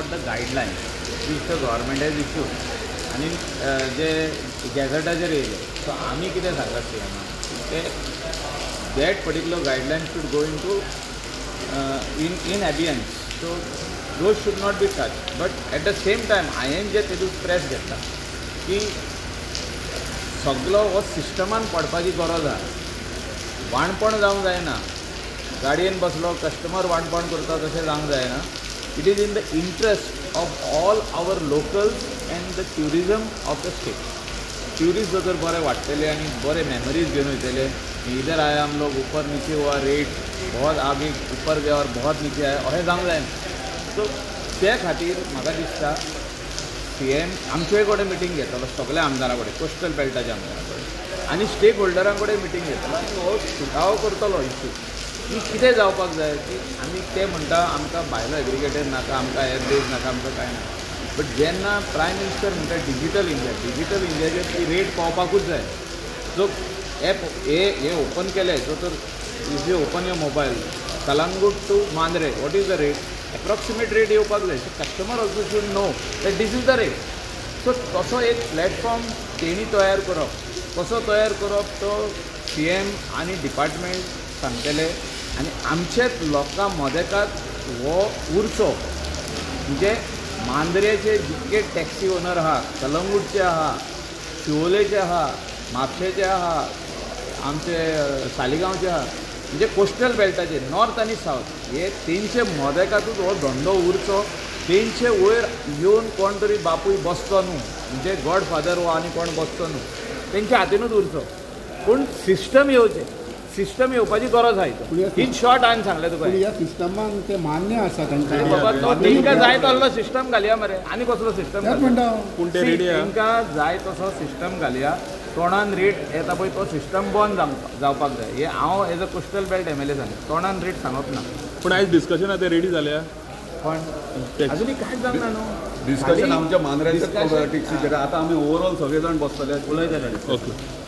R the guidelines which the government has issued आनी जे गॅझेटाचेर येयले सो आमी कितें सांगतात ते that particular guideline should go into in abeyance. So those should not be touched. But at the same time, I am जे तेतून stress घेतला की सगळो हो सिस्टमान पडपाची गरज आहा. वाणपण जावंक जायना. गाडयेन बसलो कस्टमर वाणपण करता तशें जावंक जायना. It is in the interest of all our locals and the tourism of the state. Tourist जर बरे वाडटले आनी बरे मेमरीज घेवन वयतले इधर आए हम लोग ऊपर नीचे हुआ रेट बहुत आगे ऊपर गया और बहुत नीचे आया अशें जावंक जायना. सो त्या खातीर म्हाका दिसता CM आमचे कडेन मिटींग घेतलो सगळ्या आमदारां कडेन कोस्टल बेल्टाच्या आमदारां कडेन आनी स्टेक होल्डरां कडेन मिटींग घेतलो आनी हो सुटावो करतलो इश्यू की कितें जावपाक जाय की आमी ते म्हणटा आमकां भायलो एग्रिगेटर नाका आमकां एअरबेज नाका आमकां कांय ना. बट जेन्ना प्रायम मिनिस्टर म्हणटा डिजिटल इंडियाचेर ती रेट पावपाकूच जाय. सो ॲप हे ओपन केले सो तर if you open your mobile Calangute to Mandrem what is the rate approximate rate येवपाक जाय. So customer also should know that this is the rate. So तसो एक प्लॅटफॉर्म तेणी तयार करप कसो तयार करप तो CM आनी डिपार्टमेंट सांगतले आनी आमचेच लोकां मदेकाक हो उरचो. म्हणजे मांद्रेचे जितके टॅक्सी ओनर आहा कलंगूटचे आहा शिवोलेचे आहा म्हापशेचे आहा आमचे सालिगांवचे आहा म्हणजे कोस्टल बेल्टाचे नॉर्थ आनी सावथ हे तेंचे मदेकातूच हो धंदो उरचो. तेंचे वयर येवन कोण तरी बापूय बसचो न्हू म्हणजे गॉडफादर हो आनी कोण बसचो न्हू तेंच्या हातीनूच उरचो. पूण सिस्टम येवचें सिस्टम येवपाची गरज आहा. इन शॉर्ट हांवें सांगलें तुका ह्या सिस्टमाक ते मान्य आसा तांकां बाबा तो तेंकां जाय तसलो सिस्टम घालया मरे आनी कसलो सिस्टम पूण तेंकां जाय तसो सिस्टम घालया. तोंडान रेट येता पळय तो सिस्टम बंद जावपाक जाय. हे हांव as a coastal belt MLA सांगता तोंडान रेट सांगप ना. पूण आयज डिस्कशन आतां रेडी जाल्या पण अजुनी कांयच जावंक ना न्हू. डिस्कशन आमच्या मांद्र्याच्या टॅक्सीचेर आतां आमी ओवरऑल सगळे जाण बसतले उलयतले. ओके